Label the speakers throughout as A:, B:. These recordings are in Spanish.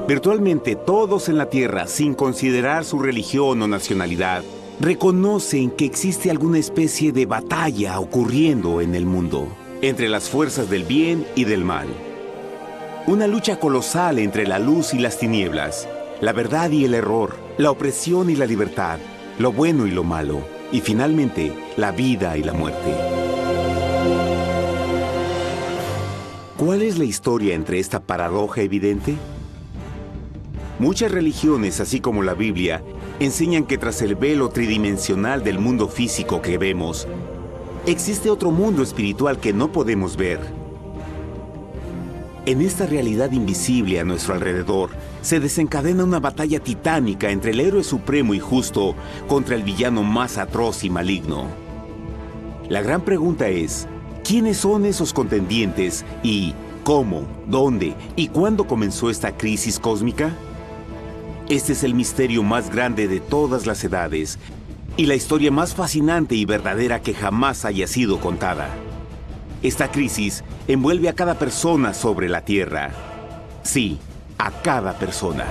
A: Virtualmente todos en la Tierra, sin considerar su religión o nacionalidad, reconocen que existe alguna especie de batalla ocurriendo en el mundo, entre las fuerzas del bien y del mal. Una lucha colosal entre la luz y las tinieblas, la verdad y el error, la opresión y la libertad, lo bueno y lo malo, y finalmente, la vida y la muerte. ¿Cuál es la historia entre esta paradoja evidente? Muchas religiones, así como la Biblia, enseñan que tras el velo tridimensional del mundo físico que vemos, existe otro mundo espiritual que no podemos ver. En esta realidad invisible a nuestro alrededor, se desencadena una batalla titánica entre el héroe supremo y justo contra el villano más atroz y maligno. La gran pregunta es, ¿quiénes son esos contendientes y cómo, dónde y cuándo comenzó esta crisis cósmica? Este es el misterio más grande de todas las edades y la historia más fascinante y verdadera que jamás haya sido contada. Esta crisis envuelve a cada persona sobre la Tierra. Sí, a cada persona.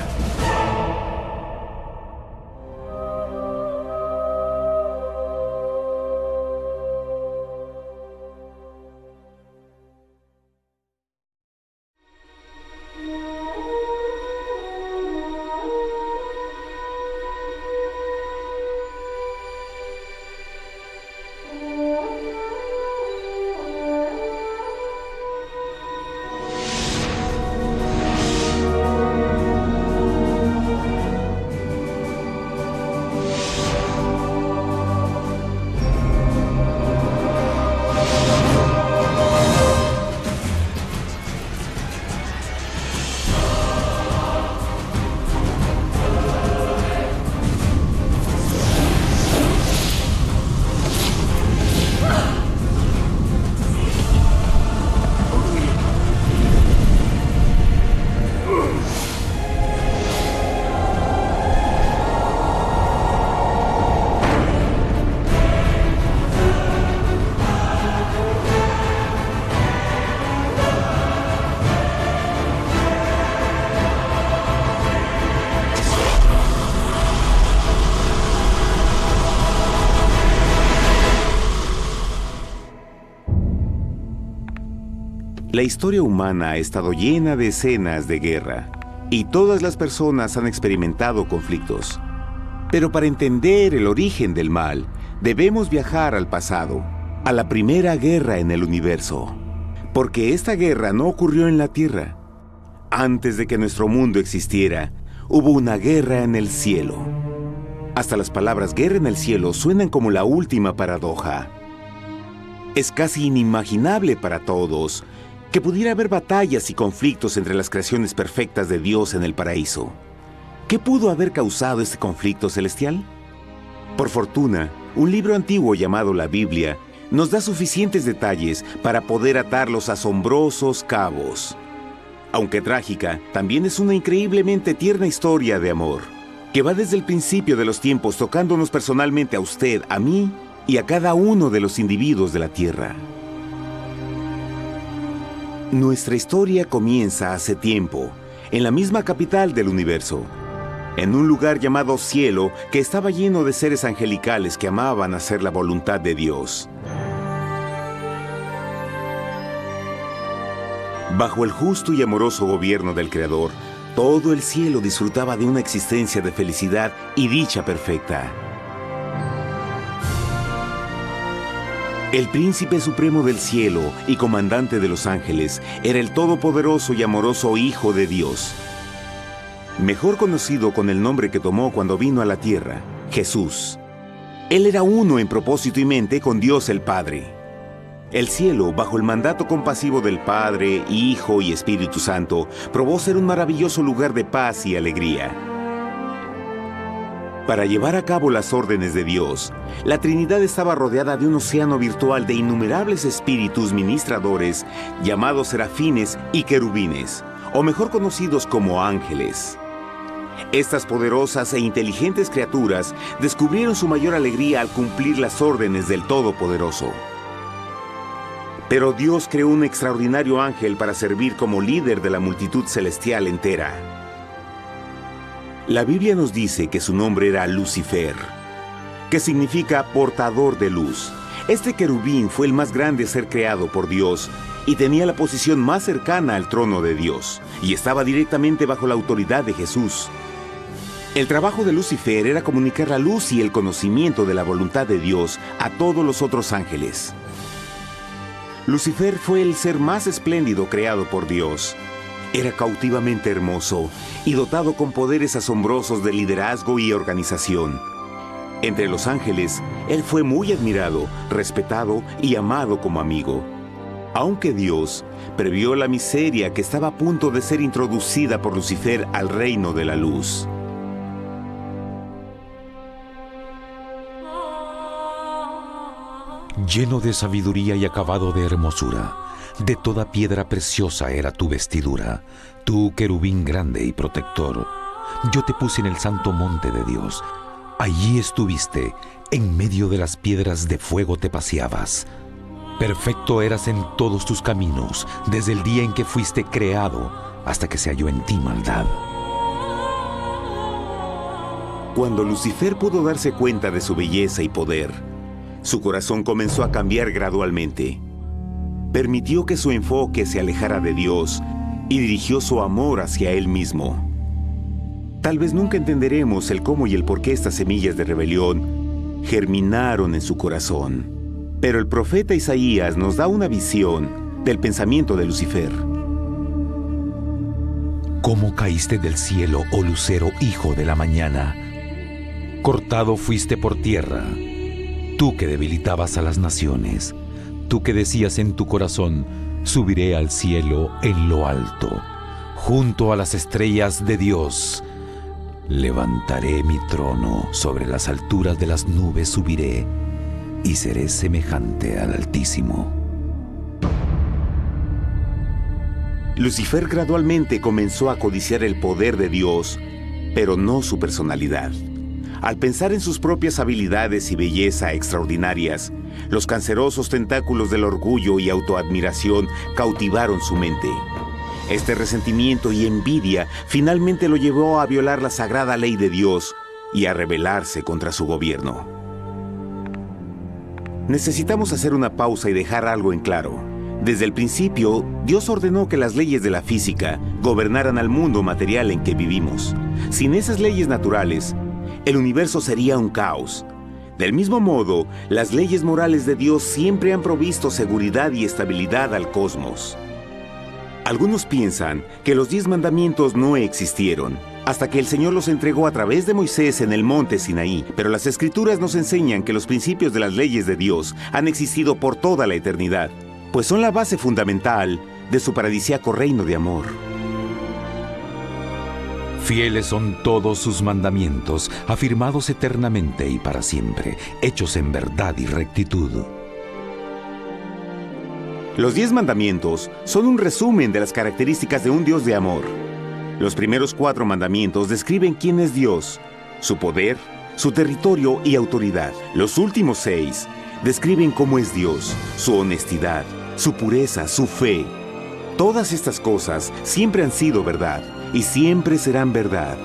A: La historia humana ha estado llena de escenas de guerra, y todas las personas han experimentado conflictos. Pero para entender el origen del mal, debemos viajar al pasado, a la primera guerra en el universo. Porque esta guerra no ocurrió en la Tierra. Antes de que nuestro mundo existiera, hubo una guerra en el cielo. Hasta las palabras guerra en el cielo suenan como la última paradoja. Es casi inimaginable para todos que pudiera haber batallas y conflictos entre las creaciones perfectas de Dios en el paraíso. ¿Qué pudo haber causado este conflicto celestial? Por fortuna, un libro antiguo llamado la Biblia nos da suficientes detalles para poder atar los asombrosos cabos. Aunque trágica, también es una increíblemente tierna historia de amor, que va desde el principio de los tiempos tocándonos personalmente a usted, a mí y a cada uno de los individuos de la Tierra. Nuestra historia comienza hace tiempo, en la misma capital del universo, en un lugar llamado Cielo que estaba lleno de seres angelicales que amaban hacer la voluntad de Dios. Bajo el justo y amoroso gobierno del Creador, todo el cielo disfrutaba de una existencia de felicidad y dicha perfecta. El príncipe supremo del cielo y comandante de los ángeles era el todopoderoso y amoroso Hijo de Dios, mejor conocido con el nombre que tomó cuando vino a la tierra, Jesús. Él era uno en propósito y mente con Dios el Padre. El cielo, bajo el mandato compasivo del Padre, Hijo y Espíritu Santo, probó ser un maravilloso lugar de paz y alegría. Para llevar a cabo las órdenes de Dios, la Trinidad estaba rodeada de un océano virtual de innumerables espíritus ministradores llamados serafines y querubines, o mejor conocidos como ángeles. Estas poderosas e inteligentes criaturas descubrieron su mayor alegría al cumplir las órdenes del Todopoderoso. Pero Dios creó un extraordinario ángel para servir como líder de la multitud celestial entera. La Biblia nos dice que su nombre era Lucifer, que significa portador de luz. Este querubín fue el más grande ser creado por Dios y tenía la posición más cercana al trono de Dios, y estaba directamente bajo la autoridad de Jesús. El trabajo de Lucifer era comunicar la luz y el conocimiento de la voluntad de Dios a todos los otros ángeles. Lucifer fue el ser más espléndido creado por Dios. Era cautivamente hermoso y dotado con poderes asombrosos de liderazgo y organización. Entre los ángeles, él fue muy admirado, respetado y amado como amigo. Aunque Dios previó la miseria que estaba a punto de ser introducida por Lucifer al reino de la luz.
B: Lleno de sabiduría y acabado de hermosura, de toda piedra preciosa era tu vestidura, tú querubín grande y protector. Yo te puse en el santo monte de Dios. Allí estuviste, en medio de las piedras de fuego te paseabas. Perfecto eras en todos tus caminos, desde el día en que fuiste creado, hasta que se halló en ti maldad.
A: Cuando Lucifer pudo darse cuenta de su belleza y poder, su corazón comenzó a cambiar gradualmente. Permitió que su enfoque se alejara de Dios y dirigió su amor hacia él mismo. Tal vez nunca entenderemos el cómo y el por qué estas semillas de rebelión germinaron en su corazón. Pero el profeta Isaías nos da una visión del pensamiento de Lucifer.
B: ¿Cómo caíste del cielo, oh lucero, hijo de la mañana? Cortado fuiste por tierra, tú que debilitabas a las naciones, tú que decías en tu corazón, subiré al cielo en lo alto, junto a las estrellas de Dios. Levantaré mi trono, sobre las alturas de las nubes subiré, y seré semejante al Altísimo.
A: Lucifer gradualmente comenzó a codiciar el poder de Dios, pero no su personalidad. Al pensar en sus propias habilidades y belleza extraordinarias, los cancerosos tentáculos del orgullo y autoadmiración cautivaron su mente. Este resentimiento y envidia finalmente lo llevó a violar la sagrada ley de Dios y a rebelarse contra su gobierno. Necesitamos hacer una pausa y dejar algo en claro. Desde el principio, Dios ordenó que las leyes de la física gobernaran al mundo material en que vivimos. Sin esas leyes naturales, el universo sería un caos. Del mismo modo, las leyes morales de Dios siempre han provisto seguridad y estabilidad al cosmos. Algunos piensan que los 10 mandamientos no existieron, hasta que el Señor los entregó a través de Moisés en el monte Sinaí. Pero las Escrituras nos enseñan que los principios de las leyes de Dios han existido por toda la eternidad, pues son la base fundamental de su paradisíaco reino de amor.
B: Fieles son todos sus mandamientos, afirmados eternamente y para siempre, hechos en verdad y rectitud.
A: Los 10 mandamientos son un resumen de las características de un Dios de amor. Los primeros 4 mandamientos describen quién es Dios, su poder, su territorio y autoridad. Los últimos 6 describen cómo es Dios, su honestidad, su pureza, su fe. Todas estas cosas siempre han sido verdad y siempre serán verdad.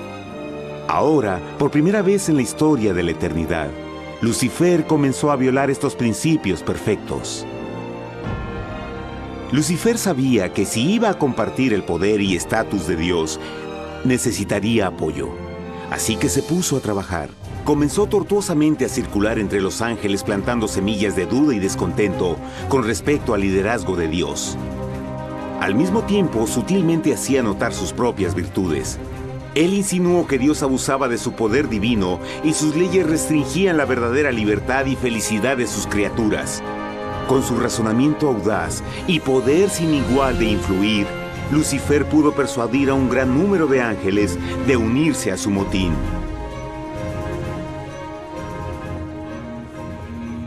A: Ahora, por primera vez en la historia de la eternidad, Lucifer comenzó a violar estos principios perfectos. Lucifer sabía que si iba a compartir el poder y estatus de Dios, necesitaría apoyo. Así que se puso a trabajar. Comenzó tortuosamente a circular entre los ángeles plantando semillas de duda y descontento con respecto al liderazgo de Dios. Al mismo tiempo, sutilmente hacía notar sus propias virtudes. Él insinuó que Dios abusaba de su poder divino y sus leyes restringían la verdadera libertad y felicidad de sus criaturas. Con su razonamiento audaz y poder sin igual de influir, Lucifer pudo persuadir a un gran número de ángeles de unirse a su motín.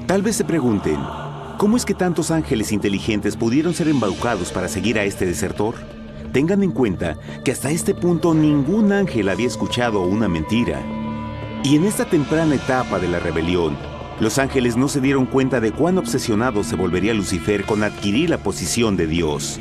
A: Tal vez se pregunten, ¿cómo es que tantos ángeles inteligentes pudieron ser embaucados para seguir a este desertor? Tengan en cuenta que hasta este punto ningún ángel había escuchado una mentira. Y en esta temprana etapa de la rebelión, los ángeles no se dieron cuenta de cuán obsesionado se volvería Lucifer con adquirir la posición de Dios.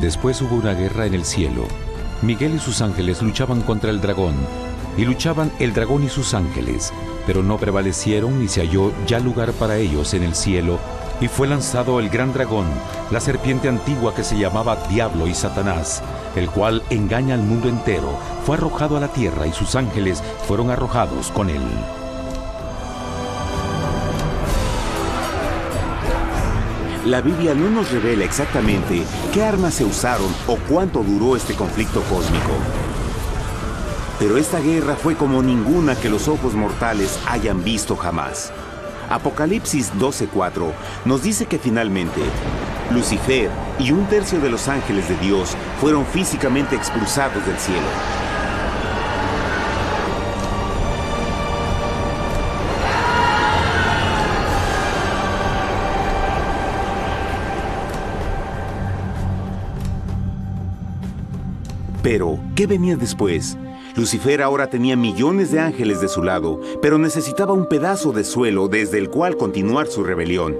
B: Después hubo una guerra en el cielo. Miguel y sus ángeles luchaban contra el dragón, y luchaban el dragón y sus ángeles, pero no prevalecieron ni se halló ya lugar para ellos en el cielo, y fue lanzado el gran dragón, la serpiente antigua que se llamaba Diablo y Satanás, el cual engaña al mundo entero. Fue arrojado a la tierra y sus ángeles fueron arrojados con él.
A: La Biblia no nos revela exactamente qué armas se usaron o cuánto duró este conflicto cósmico. Pero esta guerra fue como ninguna que los ojos mortales hayan visto jamás. Apocalipsis 12:4 nos dice que finalmente Lucifer y un tercio de los ángeles de Dios fueron físicamente expulsados del cielo. Pero, ¿qué venía después? Lucifer ahora tenía millones de ángeles de su lado, pero necesitaba un pedazo de suelo desde el cual continuar su rebelión.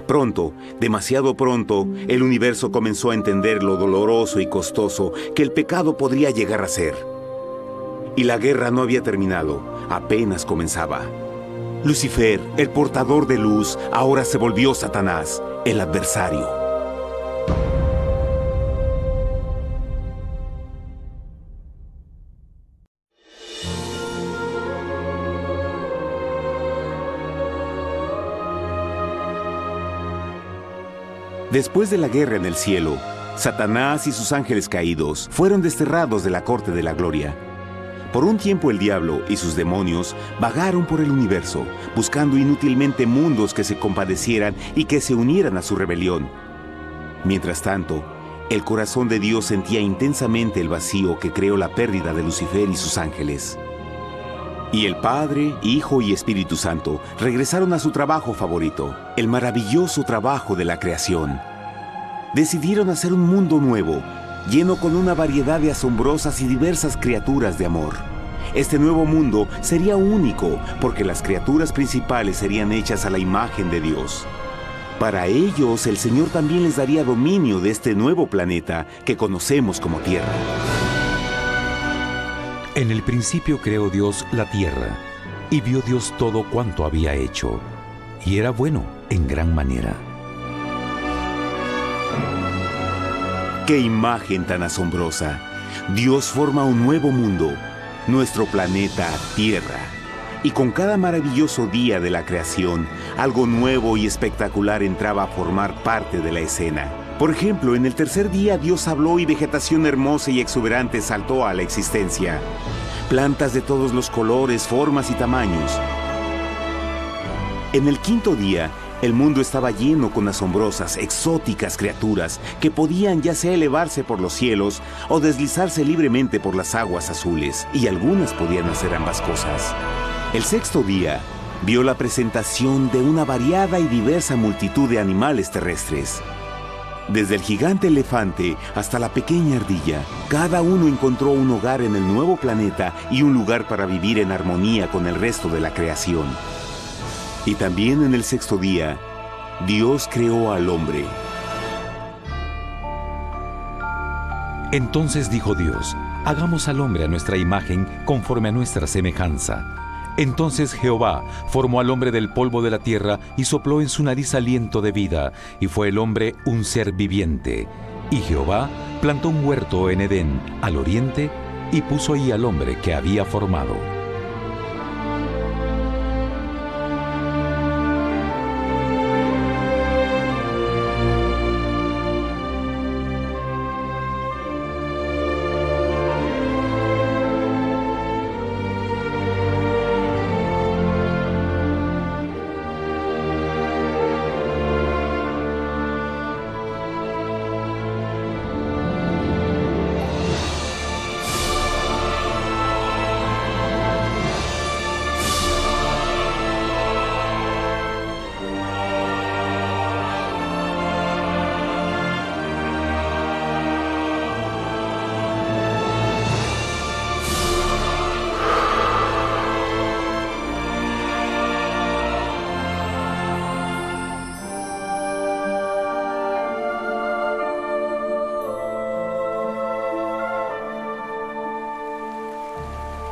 A: Pronto, demasiado pronto, el universo comenzó a entender lo doloroso y costoso que el pecado podría llegar a ser. Y la guerra no había terminado, apenas comenzaba. Lucifer, el portador de luz, ahora se volvió Satanás, el adversario. Después de la guerra en el cielo, Satanás y sus ángeles caídos fueron desterrados de la corte de la gloria. Por un tiempo el diablo y sus demonios vagaron por el universo, buscando inútilmente mundos que se compadecieran y que se unieran a su rebelión. Mientras tanto, el corazón de Dios sentía intensamente el vacío que creó la pérdida de Lucifer y sus ángeles. Y el Padre, Hijo y Espíritu Santo regresaron a su trabajo favorito, el maravilloso trabajo de la creación. Decidieron hacer un mundo nuevo, lleno con una variedad de asombrosas y diversas criaturas de amor. Este nuevo mundo sería único, porque las criaturas principales serían hechas a la imagen de Dios. Para ellos, el Señor también les daría dominio de este nuevo planeta que conocemos como Tierra.
B: En el principio creó Dios la tierra, y vio Dios todo cuanto había hecho, y era bueno en gran manera.
A: ¡Qué imagen tan asombrosa! Dios forma un nuevo mundo, nuestro planeta Tierra. Y con cada maravilloso día de la creación, algo nuevo y espectacular entraba a formar parte de la escena. Por ejemplo, en el tercer día Dios habló y vegetación hermosa y exuberante saltó a la existencia. Plantas de todos los colores, formas y tamaños. En el quinto día, el mundo estaba lleno con asombrosas, exóticas criaturas que podían ya sea elevarse por los cielos o deslizarse libremente por las aguas azules, y algunas podían hacer ambas cosas. El sexto día vio la presentación de una variada y diversa multitud de animales terrestres. Desde el gigante elefante hasta la pequeña ardilla, cada uno encontró un hogar en el nuevo planeta y un lugar para vivir en armonía con el resto de la creación. Y también en el sexto día, Dios creó al hombre.
B: Entonces dijo Dios: hagamos al hombre a nuestra imagen, conforme a nuestra semejanza. Entonces Jehová formó al hombre del polvo de la tierra y sopló en su nariz aliento de vida, y fue el hombre un ser viviente. Y Jehová plantó un huerto en Edén, al oriente, y puso ahí al hombre que había formado.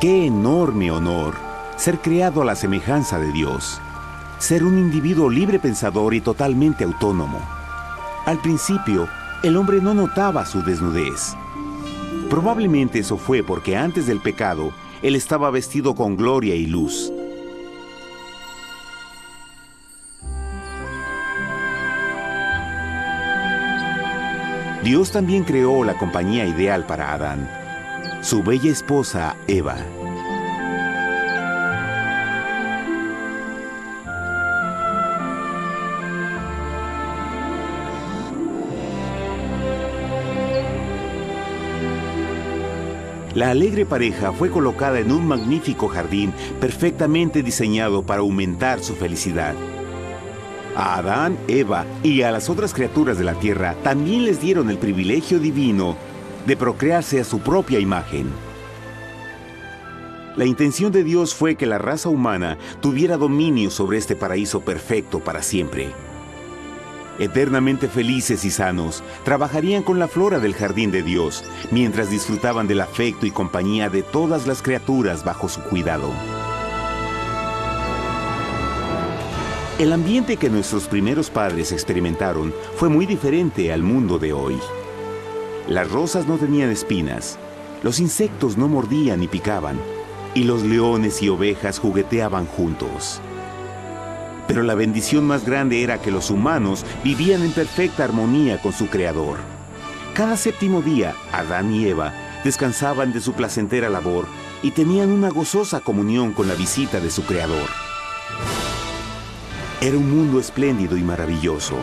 A: ¡Qué enorme honor! Ser creado a la semejanza de Dios. Ser un individuo libre pensador y totalmente autónomo. Al principio, el hombre no notaba su desnudez. Probablemente eso fue porque antes del pecado, él estaba vestido con gloria y luz. Dios también creó la compañía ideal para Adán, su bella esposa Eva. La alegre pareja fue colocada en un magnífico jardín perfectamente diseñado para aumentar su felicidad. A Adán, Eva y a las otras criaturas de la tierra también les dieron el privilegio divino de procrearse a su propia imagen. La intención de Dios fue que la raza humana tuviera dominio sobre este paraíso perfecto para siempre. Eternamente felices y sanos, trabajarían con la flora del jardín de Dios, mientras disfrutaban del afecto y compañía de todas las criaturas bajo su cuidado. El ambiente que nuestros primeros padres experimentaron fue muy diferente al mundo de hoy. Las rosas no tenían espinas, los insectos no mordían ni picaban, y los leones y ovejas jugueteaban juntos. Pero la bendición más grande era que los humanos vivían en perfecta armonía con su Creador. Cada séptimo día, Adán y Eva descansaban de su placentera labor y tenían una gozosa comunión con la visita de su Creador. Era un mundo espléndido y maravilloso.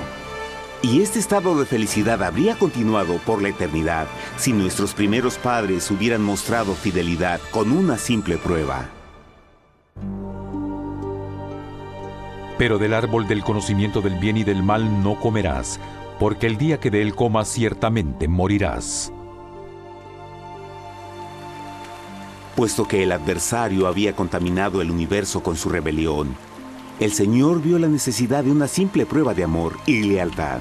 A: Y este estado de felicidad habría continuado por la eternidad si nuestros primeros padres hubieran mostrado fidelidad con una simple prueba.
B: Pero del árbol del conocimiento del bien y del mal no comerás, porque el día que de él comas ciertamente morirás.
A: Puesto que el adversario había contaminado el universo con su rebelión, el Señor vio la necesidad de una simple prueba de amor y lealtad.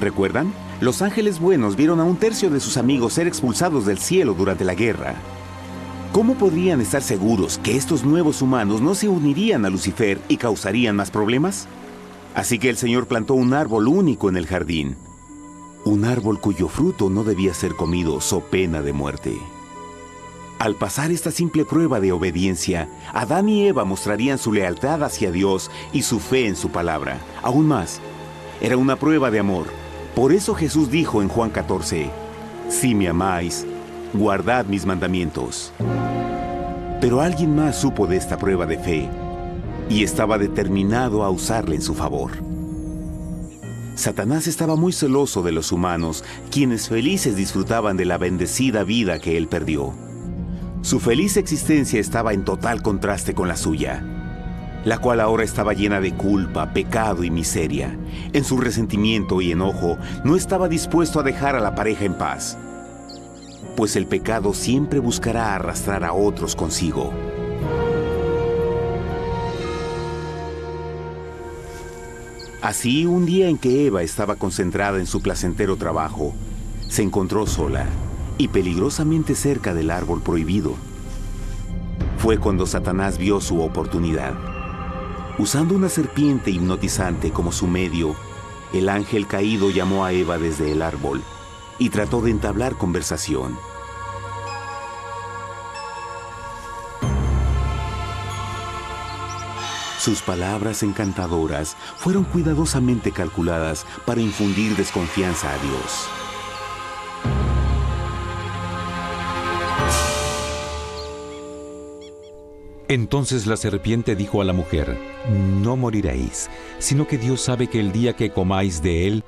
A: ¿Recuerdan? Los ángeles buenos vieron a un tercio de sus amigos ser expulsados del cielo durante la guerra. ¿Cómo podrían estar seguros que estos nuevos humanos no se unirían a Lucifer y causarían más problemas? Así que el Señor plantó un árbol único en el jardín. Un árbol cuyo fruto no debía ser comido so pena de muerte. Al pasar esta simple prueba de obediencia, Adán y Eva mostrarían su lealtad hacia Dios y su fe en su palabra. Aún más, era una prueba de amor. Por eso Jesús dijo en Juan 14, «Si me amáis, guardad mis mandamientos». Pero alguien más supo de esta prueba de fe y estaba determinado a usarla en su favor. Satanás estaba muy celoso de los humanos, quienes felices disfrutaban de la bendecida vida que él perdió. Su feliz existencia estaba en total contraste con la suya, la cual ahora estaba llena de culpa, pecado y miseria. En su resentimiento y enojo, no estaba dispuesto a dejar a la pareja en paz, pues el pecado siempre buscará arrastrar a otros consigo. Así, un día en que Eva estaba concentrada en su placentero trabajo, se encontró sola y peligrosamente cerca del árbol prohibido. Fue cuando Satanás vio su oportunidad. Usando una serpiente hipnotizante como su medio, el ángel caído llamó a Eva desde el árbol y trató de entablar conversación. Sus palabras encantadoras fueron cuidadosamente calculadas para infundir desconfianza a Dios.
B: Entonces la serpiente dijo a la mujer, «No moriréis, sino que Dios sabe que el día que comáis de él,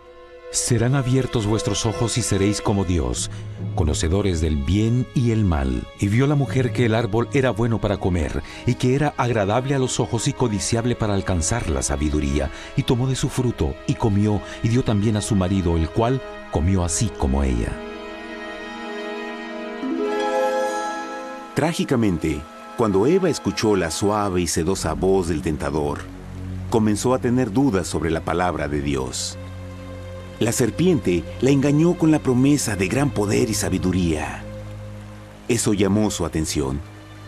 B: serán abiertos vuestros ojos y seréis como Dios, conocedores del bien y el mal». Y vio la mujer que el árbol era bueno para comer, y que era agradable a los ojos y codiciable para alcanzar la sabiduría, y tomó de su fruto, y comió, y dio también a su marido, el cual comió así como ella.
A: Trágicamente, cuando Eva escuchó la suave y sedosa voz del tentador, comenzó a tener dudas sobre la palabra de Dios. La serpiente la engañó con la promesa de gran poder y sabiduría. Eso llamó su atención.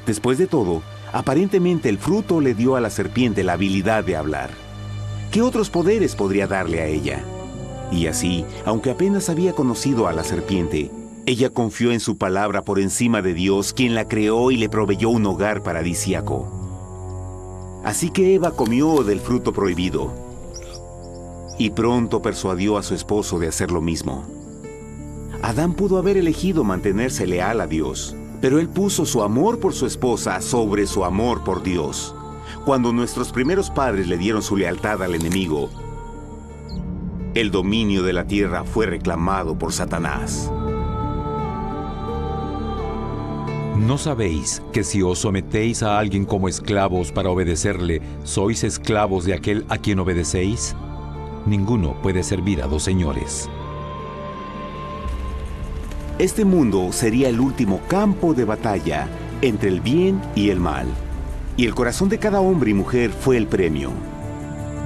A: Después de todo, aparentemente el fruto le dio a la serpiente la habilidad de hablar. ¿Qué otros poderes podría darle a ella? Y así, aunque apenas había conocido a la serpiente, ella confió en su palabra por encima de Dios, quien la creó y le proveyó un hogar paradisíaco. Así que Eva comió del fruto prohibido y pronto persuadió a su esposo de hacer lo mismo. Adán pudo haber elegido mantenerse leal a Dios, pero él puso su amor por su esposa sobre su amor por Dios. Cuando nuestros primeros padres le dieron su lealtad al enemigo, el dominio de la tierra fue reclamado por Satanás.
B: ¿No sabéis que si os sometéis a alguien como esclavos para obedecerle, sois esclavos de aquel a quien obedecéis? Ninguno puede servir a dos señores.
A: Este mundo sería el último campo de batalla entre el bien y el mal. Y el corazón de cada hombre y mujer fue el premio.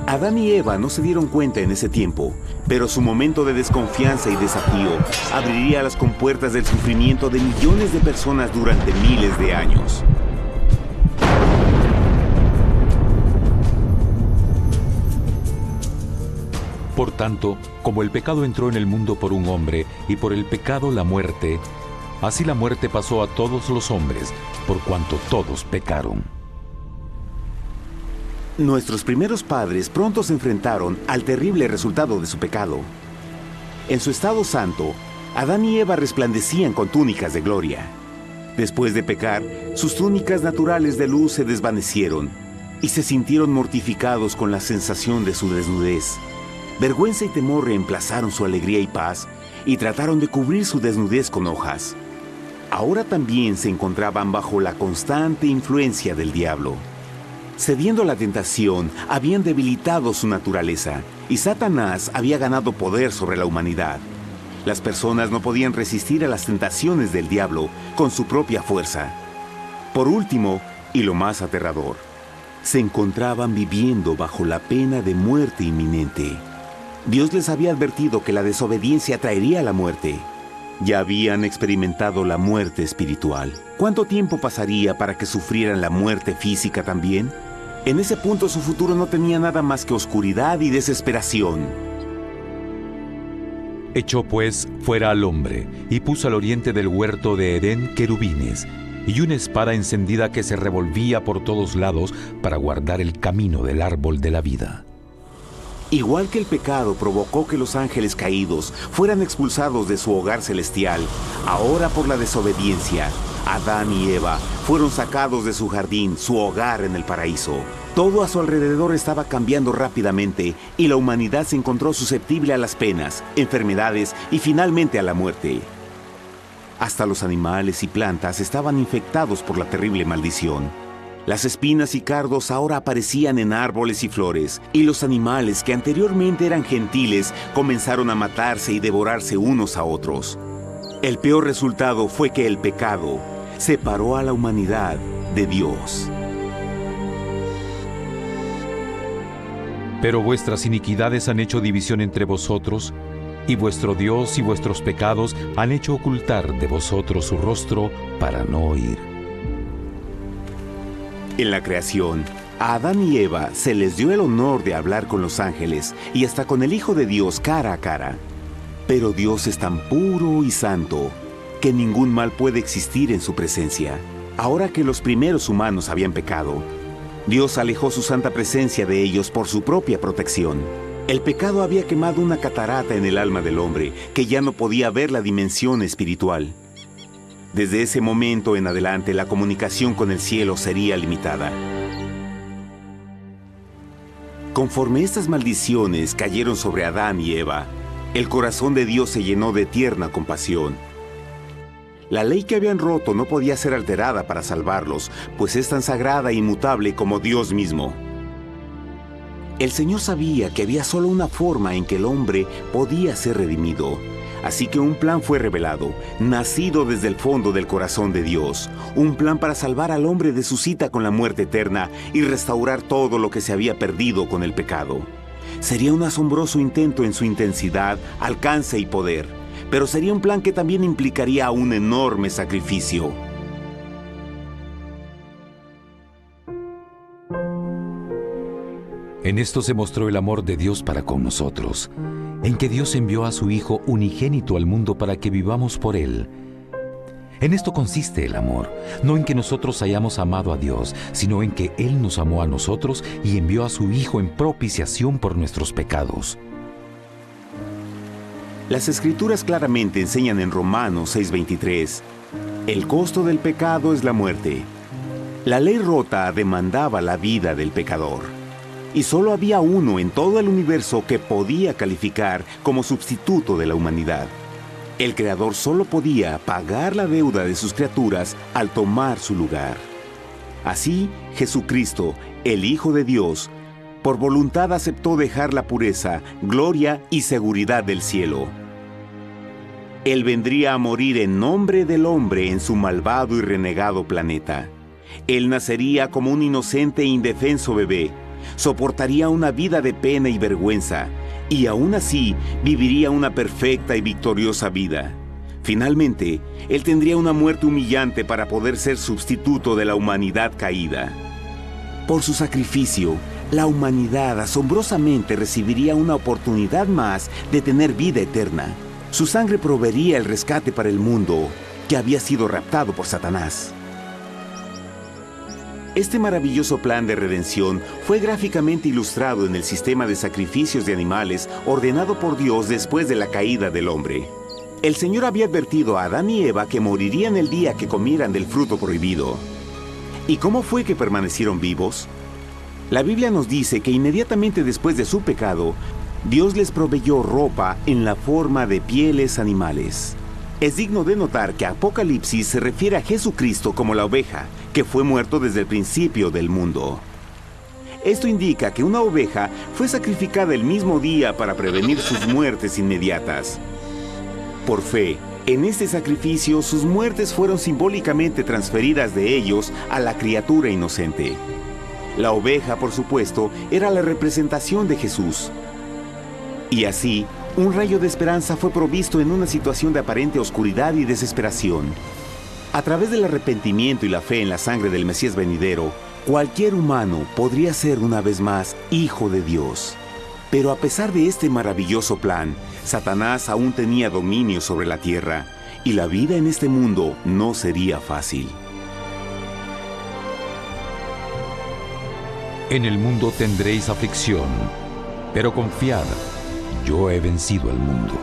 A: Adán y Eva no se dieron cuenta en ese tiempo, pero su momento de desconfianza y desafío abriría las compuertas del sufrimiento de millones de personas durante miles de años.
B: Por tanto, como el pecado entró en el mundo por un hombre, y por el pecado la muerte, así la muerte pasó a todos los hombres, por cuanto todos pecaron.
A: Nuestros primeros padres pronto se enfrentaron al terrible resultado de su pecado. En su estado santo, Adán y Eva resplandecían con túnicas de gloria. Después de pecar, sus túnicas naturales de luz se desvanecieron y se sintieron mortificados con la sensación de su desnudez. Vergüenza y temor reemplazaron su alegría y paz y trataron de cubrir su desnudez con hojas. Ahora también se encontraban bajo la constante influencia del diablo. Cediendo a la tentación, habían debilitado su naturaleza y Satanás había ganado poder sobre la humanidad. Las personas no podían resistir a las tentaciones del diablo con su propia fuerza. Por último, y lo más aterrador, se encontraban viviendo bajo la pena de muerte inminente. Dios les había advertido que la desobediencia traería la muerte. Ya habían experimentado la muerte espiritual. ¿Cuánto tiempo pasaría para que sufrieran la muerte física también? En ese punto su futuro no tenía nada más que oscuridad y desesperación.
B: Echó pues fuera al hombre, y puso al oriente del huerto de Edén querubines, y una espada encendida que se revolvía por todos lados para guardar el camino del árbol de la vida.
A: Igual que el pecado provocó que los ángeles caídos fueran expulsados de su hogar celestial, ahora por la desobediencia, Adán y Eva fueron sacados de su jardín, su hogar en el paraíso. Todo a su alrededor estaba cambiando rápidamente y la humanidad se encontró susceptible a las penas, enfermedades y finalmente a la muerte. Hasta los animales y plantas estaban infectados por la terrible maldición. Las espinas y cardos ahora aparecían en árboles y flores, y los animales que anteriormente eran gentiles comenzaron a matarse y devorarse unos a otros. El peor resultado fue que el pecado separó a la humanidad de Dios.
B: Pero vuestras iniquidades han hecho división entre vosotros, y vuestro Dios y vuestros pecados han hecho ocultar de vosotros su rostro para no oír.
A: En la creación, a Adán y Eva se les dio el honor de hablar con los ángeles y hasta con el Hijo de Dios cara a cara. Pero Dios es tan puro y santo que ningún mal puede existir en su presencia. Ahora que los primeros humanos habían pecado, Dios alejó su santa presencia de ellos por su propia protección. El pecado había quemado una catarata en el alma del hombre que ya no podía ver la dimensión espiritual. Desde ese momento en adelante, la comunicación con el cielo sería limitada. Conforme estas maldiciones cayeron sobre Adán y Eva, el corazón de Dios se llenó de tierna compasión. La ley que habían roto no podía ser alterada para salvarlos, pues es tan sagrada e inmutable como Dios mismo. El Señor sabía que había solo una forma en que el hombre podía ser redimido. Así que un plan fue revelado, nacido desde el fondo del corazón de Dios. Un plan para salvar al hombre de su cita con la muerte eterna y restaurar todo lo que se había perdido con el pecado. Sería un asombroso intento en su intensidad, alcance y poder, pero sería un plan que también implicaría un enorme sacrificio.
B: En esto se mostró el amor de Dios para con nosotros, en que Dios envió a su Hijo unigénito al mundo para que vivamos por Él. En esto consiste el amor, no en que nosotros hayamos amado a Dios, sino en que Él nos amó a nosotros y envió a su Hijo en propiciación por nuestros pecados.
A: Las Escrituras claramente enseñan en Romanos 6:23, el costo del pecado es la muerte. La ley rota demandaba la vida del pecador, y solo había uno en todo el universo que podía calificar como sustituto de la humanidad. El Creador solo podía pagar la deuda de sus criaturas al tomar su lugar. Así, Jesucristo, el Hijo de Dios, por voluntad aceptó dejar la pureza, gloria y seguridad del cielo. Él vendría a morir en nombre del hombre en su malvado y renegado planeta. Él nacería como un inocente e indefenso bebé, soportaría una vida de pena y vergüenza, y aún así viviría una perfecta y victoriosa vida. Finalmente, Él tendría una muerte humillante para poder ser sustituto de la humanidad caída. Por su sacrificio, la humanidad asombrosamente recibiría una oportunidad más de tener vida eterna. Su sangre proveería el rescate para el mundo que había sido raptado por Satanás. Este maravilloso plan de redención fue gráficamente ilustrado en el sistema de sacrificios de animales ordenado por Dios después de la caída del hombre. El Señor había advertido a Adán y Eva que morirían el día que comieran del fruto prohibido. ¿Y cómo fue que permanecieron vivos? La Biblia nos dice que inmediatamente después de su pecado, Dios les proveyó ropa en la forma de pieles animales. Es digno de notar que Apocalipsis se refiere a Jesucristo como la oveja, que fue muerto desde el principio del mundo. Esto indica que una oveja fue sacrificada el mismo día para prevenir sus muertes inmediatas. Por fe, en este sacrificio sus muertes fueron simbólicamente transferidas de ellos a la criatura inocente. La oveja, por supuesto, era la representación de Jesús. Y así, un rayo de esperanza fue provisto en una situación de aparente oscuridad y desesperación. A través del arrepentimiento y la fe en la sangre del Mesías venidero, cualquier humano podría ser una vez más hijo de Dios. Pero a pesar de este maravilloso plan, Satanás aún tenía dominio sobre la tierra, y la vida en este mundo no sería fácil.
B: En el mundo tendréis aflicción, pero confiad, yo he vencido al mundo.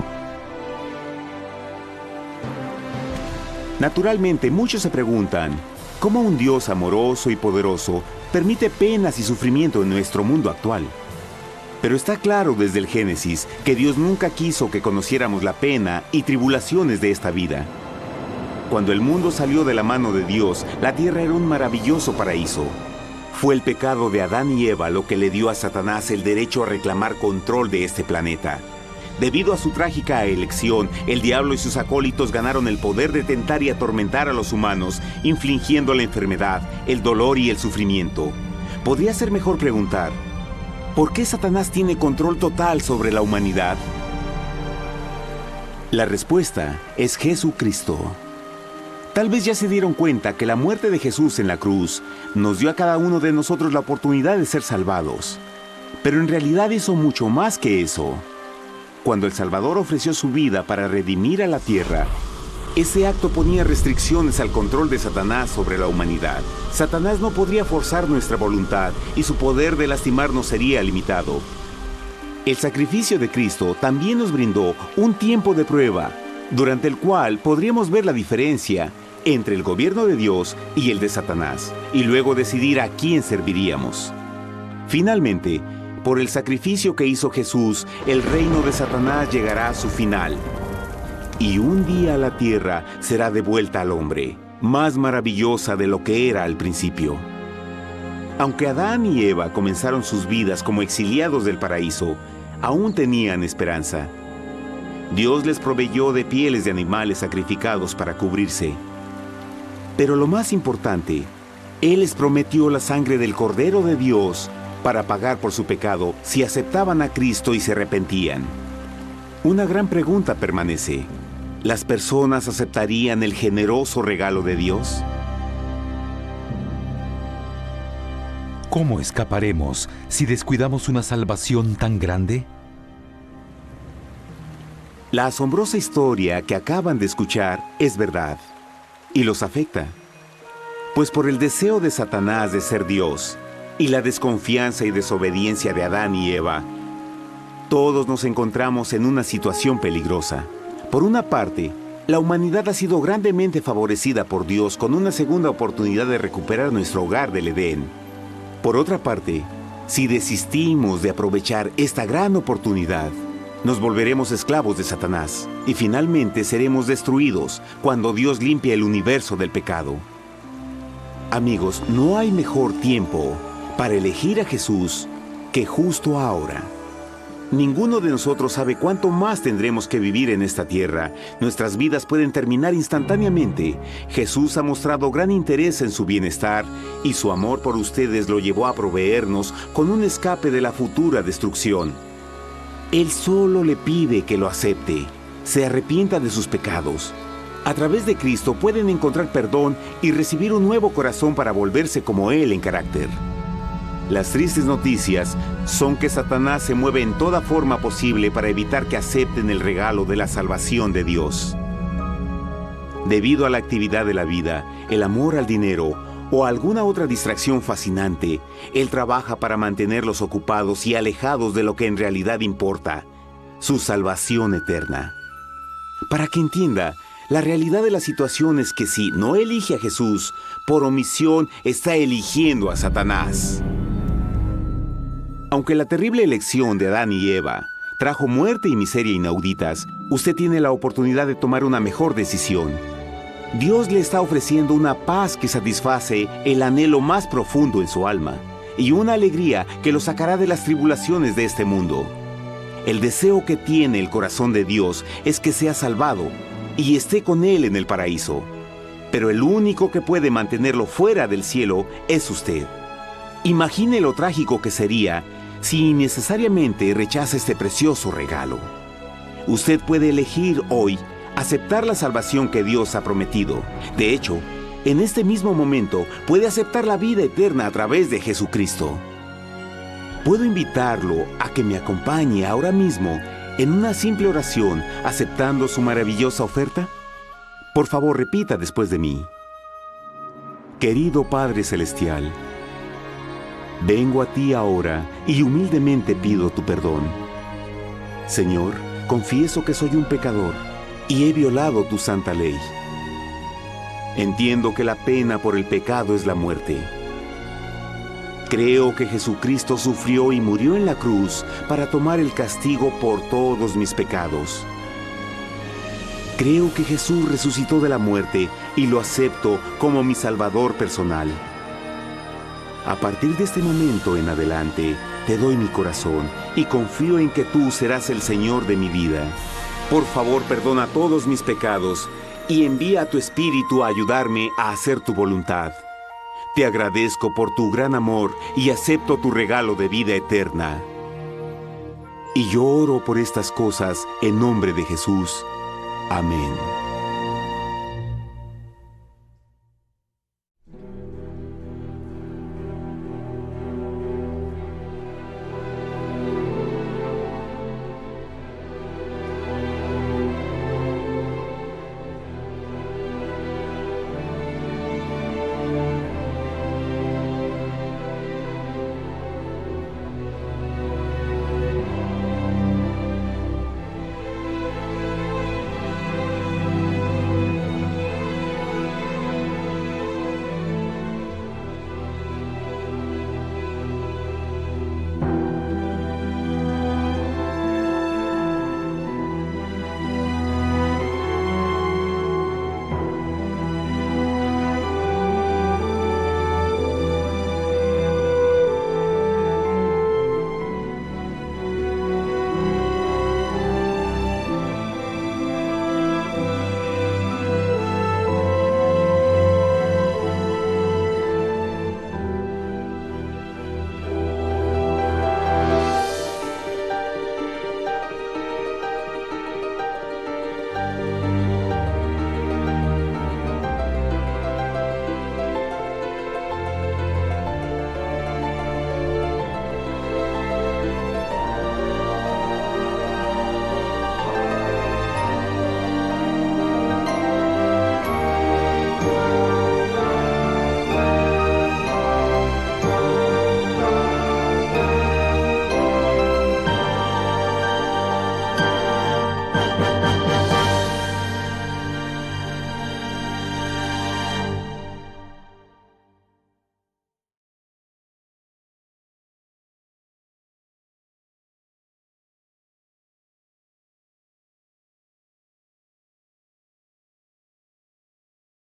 A: Naturalmente, muchos se preguntan, ¿cómo un Dios amoroso y poderoso permite penas y sufrimiento en nuestro mundo actual? Pero está claro desde el Génesis que Dios nunca quiso que conociéramos la pena y tribulaciones de esta vida. Cuando el mundo salió de la mano de Dios, la tierra era un maravilloso paraíso. Fue el pecado de Adán y Eva lo que le dio a Satanás el derecho a reclamar control de este planeta. Debido a su trágica elección, el diablo y sus acólitos ganaron el poder de tentar y atormentar a los humanos, infligiendo la enfermedad, el dolor y el sufrimiento. Podría ser mejor preguntar, ¿por qué Satanás tiene control total sobre la humanidad? La respuesta es Jesucristo. Tal vez ya se dieron cuenta que la muerte de Jesús en la cruz nos dio a cada uno de nosotros la oportunidad de ser salvados. Pero en realidad hizo mucho más que eso. Cuando el Salvador ofreció su vida para redimir a la tierra, ese acto ponía restricciones al control de Satanás sobre la humanidad. Satanás no podría forzar nuestra voluntad y su poder de lastimarnos sería limitado. El sacrificio de Cristo también nos brindó un tiempo de prueba, durante el cual podríamos ver la diferencia entre el gobierno de Dios y el de Satanás, y luego decidir a quién serviríamos. Finalmente, por el sacrificio que hizo Jesús, el reino de Satanás llegará a su final. Y un día la tierra será devuelta al hombre, más maravillosa de lo que era al principio. Aunque Adán y Eva comenzaron sus vidas como exiliados del paraíso, aún tenían esperanza. Dios les proveyó de pieles de animales sacrificados para cubrirse. Pero lo más importante, Él les prometió la sangre del Cordero de Dios para pagar por su pecado si aceptaban a Cristo y se arrepentían. Una gran pregunta permanece. ¿Las personas aceptarían el generoso regalo de Dios?
B: ¿cómo escaparemos si descuidamos una salvación tan grande?
A: La asombrosa historia que acaban de escuchar es verdad y los afecta. Pues por el deseo de Satanás de ser Dios y la desconfianza y desobediencia de Adán y Eva, todos nos encontramos en una situación peligrosa. Por una parte, la humanidad ha sido grandemente favorecida por Dios con una segunda oportunidad de recuperar nuestro hogar del Edén. Por otra parte, si desistimos de aprovechar esta gran oportunidad, nos volveremos esclavos de Satanás y finalmente seremos destruidos cuando Dios limpie el universo del pecado. Amigos, no hay mejor tiempo para elegir a Jesús que justo ahora. Ninguno de nosotros sabe cuánto más tendremos que vivir en esta tierra. Nuestras vidas pueden terminar instantáneamente. Jesús ha mostrado gran interés en su bienestar y su amor por ustedes lo llevó a proveernos con un escape de la futura destrucción. Él solo le pide que lo acepte, se arrepienta de sus pecados. A través de Cristo pueden encontrar perdón y recibir un nuevo corazón para volverse como Él en carácter. Las tristes noticias son que Satanás se mueve en toda forma posible para evitar que acepten el regalo de la salvación de Dios. Debido a la actividad de la vida, el amor al dinero o alguna otra distracción fascinante, Él trabaja para mantenerlos ocupados y alejados de lo que en realidad importa, su salvación eterna. Para que entienda, la realidad de la situación es que si no elige a Jesús, por omisión está eligiendo a Satanás. Aunque la terrible elección de Adán y Eva trajo muerte y miseria inauditas, usted tiene la oportunidad de tomar una mejor decisión. Dios le está ofreciendo una paz que satisface el anhelo más profundo en su alma y una alegría que lo sacará de las tribulaciones de este mundo. El deseo que tiene el corazón de Dios es que sea salvado y esté con Él en el paraíso. Pero el único que puede mantenerlo fuera del cielo es usted. Imagine lo trágico que sería si innecesariamente rechaza este precioso regalo. Usted puede elegir hoy aceptar la salvación que Dios ha prometido. De hecho, en este mismo momento puede aceptar la vida eterna a través de Jesucristo. ¿Puedo invitarlo a que me acompañe ahora mismo en una simple oración aceptando su maravillosa oferta? Por favor, repita después de mí. Querido Padre Celestial, vengo a ti ahora y humildemente pido tu perdón. Señor, confieso que soy un pecador y he violado tu santa ley. Entiendo que la pena por el pecado es la muerte. Creo que Jesucristo sufrió y murió en la cruz para tomar el castigo por todos mis pecados. Creo que Jesús resucitó de la muerte y lo acepto como mi Salvador personal. A partir de este momento en adelante, te doy mi corazón y confío en que tú serás el Señor de mi vida. Por favor, perdona todos mis pecados y envía a tu Espíritu a ayudarme a hacer tu voluntad. Te agradezco por tu gran amor y acepto tu regalo de vida eterna. Y yo oro por estas cosas en nombre de Jesús. Amén.